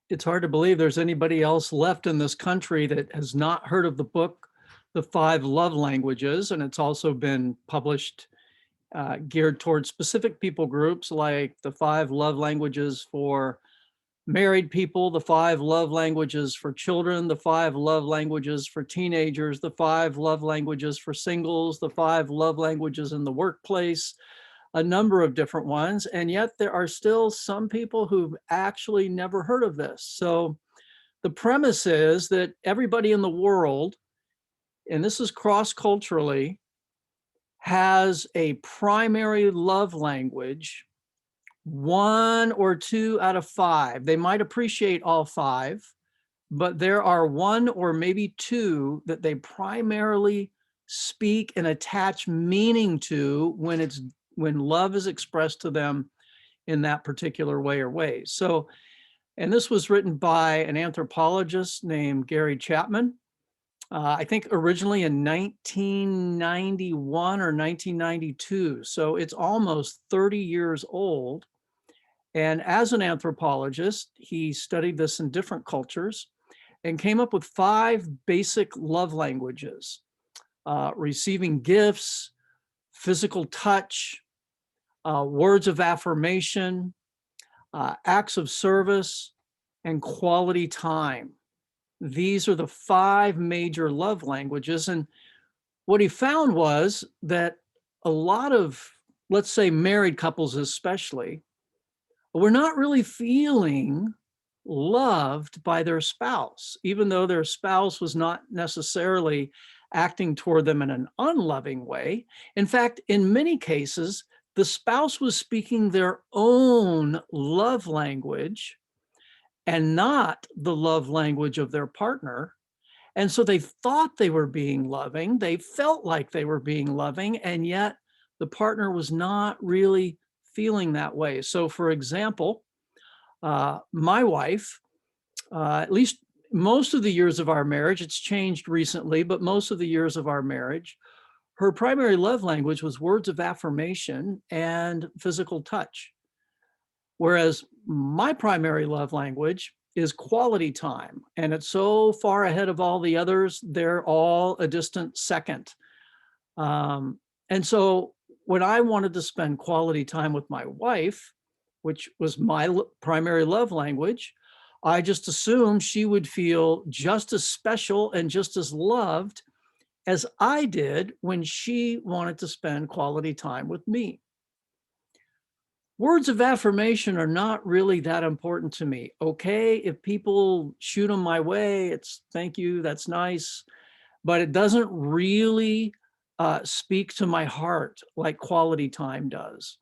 It's hard to believe there's anybody else left in this country that has not heard of the book, The Five Love Languages, and it's also been published geared towards specific people groups like the five love languages for married people, the five love languages for children, the five love languages for teenagers, the five love languages for singles, the five love languages in the workplace, a number of different ones. And yet there are still some people who've actually never heard of this. So the premise is that everybody in the world, and this is cross-culturally, has a primary love language, one or two out of five. They might appreciate all five, but there are one or maybe two that they primarily speak and attach meaning to when love is expressed to them in that particular way or ways. So, and this was written by an anthropologist named Gary Chapman. I think originally in 1991 or 1992. So it's almost 30 years old. And as an anthropologist, he studied this in different cultures and came up with five basic love languages: receiving gifts, physical touch, words of affirmation, acts of service, and quality time. These are the five major love languages. And what he found was that a lot of, let's say, married couples especially, were not really feeling loved by their spouse, even though their spouse was not necessarily acting toward them in an unloving way. In fact, in many cases, the spouse was speaking their own love language and not the love language of their partner. And so they thought they were being loving, they felt like they were being loving, and yet the partner was not really feeling that way. So for example, my wife, at least most of the years of our marriage, it's changed recently, but most of the years of our marriage, her primary love language was words of affirmation and physical touch. Whereas my primary love language is quality time. And it's so far ahead of all the others, they're all a distant second. And so when I wanted to spend quality time with my wife, which was my primary love language, I just assumed she would feel just as special and just as loved as I did when she wanted to spend quality time with me. Words of affirmation are not really that important to me. Okay, if people shoot them my way, it's thank you, that's nice, but it doesn't really speak to my heart like quality time does.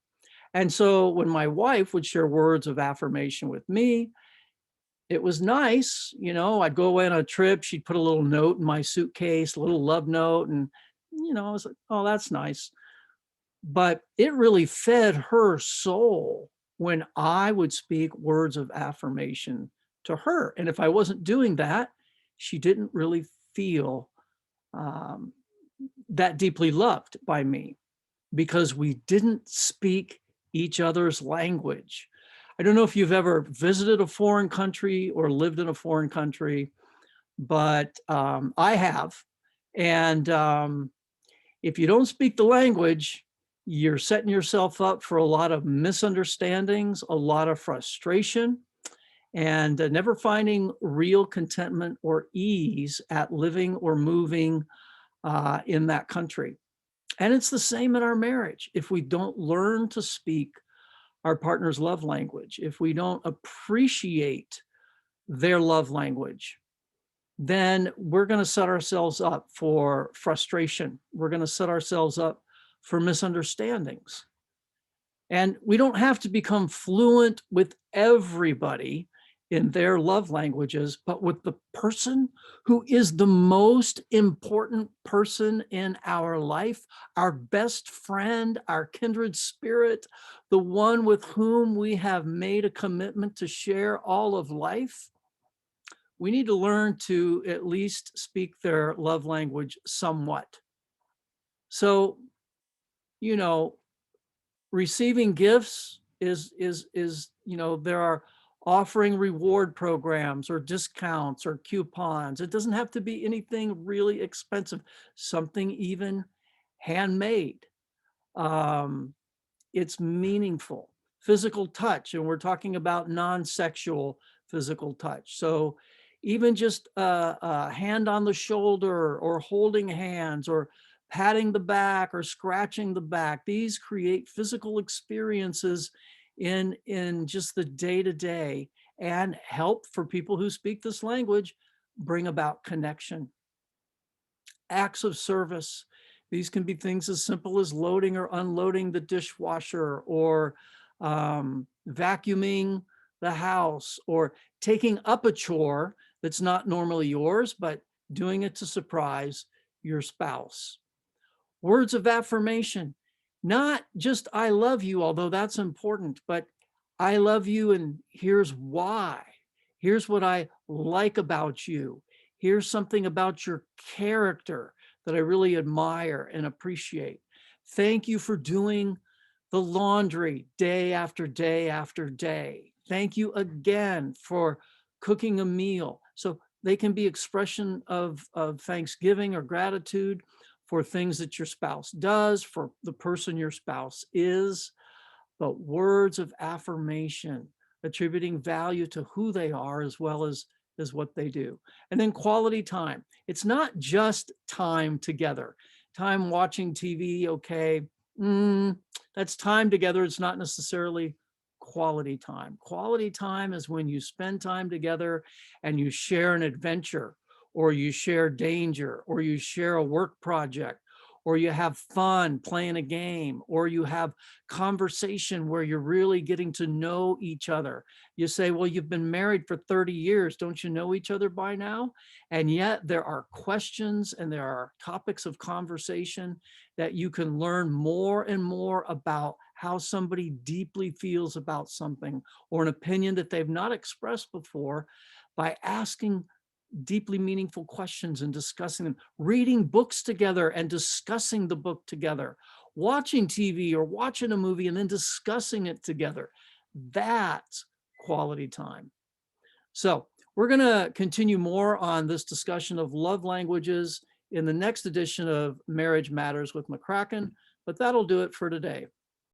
And so when my wife would share words of affirmation with me, it was nice. You know, I'd go away on a trip, she'd put a little note in my suitcase, a little love note, and, you know, I was like, oh, that's nice. But it really fed her soul when I would speak words of affirmation to her. And if I wasn't doing that, she didn't really feel um, that deeply loved by me because we didn't speak each other's language. I don't know if you've ever visited a foreign country or lived in a foreign country, but I have. And if you don't speak the language, you're setting yourself up for a lot of misunderstandings, a lot of frustration, and never finding real contentment or ease at living or moving in that country. And it's the same in our marriage. If we don't learn to speak our partner's love language, if we don't appreciate their love language, then we're going to set ourselves up for frustration. We're going to set ourselves up for misunderstandings. And we don't have to become fluent with everybody in their love languages, but with the person who is the most important person in our life, our best friend, our kindred spirit, the one with whom we have made a commitment to share all of life. We need to learn to at least speak their love language somewhat. So, you know, receiving gifts is, you know, there are offering reward programs or discounts or coupons. It doesn't have to be anything really expensive, something even handmade. Um, it's meaningful. Physical touch, and we're talking about non-sexual physical touch. So even just a hand on the shoulder or holding hands or patting the back or scratching the back, these create physical experiences in just the day-to-day and help for people who speak this language bring about connection. Acts of service. These can be things as simple as loading or unloading the dishwasher, or vacuuming the house, or taking up a chore that's not normally yours, but doing it to surprise your spouse. Words of affirmation, not just I love you, although that's important, but I love you and here's why. Here's what I like about you. Here's something about your character that I really admire and appreciate. Thank you for doing the laundry day after day after day. Thank you again for cooking a meal. So they can be expression of thanksgiving or gratitude for things that your spouse does, for the person your spouse is, but words of affirmation, attributing value to who they are as well as what they do. And then quality time. It's not just time together. Time watching TV, okay, that's time together. It's not necessarily quality time. Quality time is when you spend time together and you share an adventure, or you share danger, or you share a work project, or you have fun playing a game, or you have conversation where you're really getting to know each other. You say, well, you've been married for 30 years. Don't you know each other by now? And yet there are questions and there are topics of conversation that you can learn more and more about how somebody deeply feels about something, or an opinion that they've not expressed before, by asking deeply meaningful questions and discussing them, reading books together and discussing the book together, watching TV or watching a movie and then discussing it together. That's quality time. So we're going to continue more on this discussion of love languages in the next edition of Marriage Matters with McCracken, but that'll do it for today.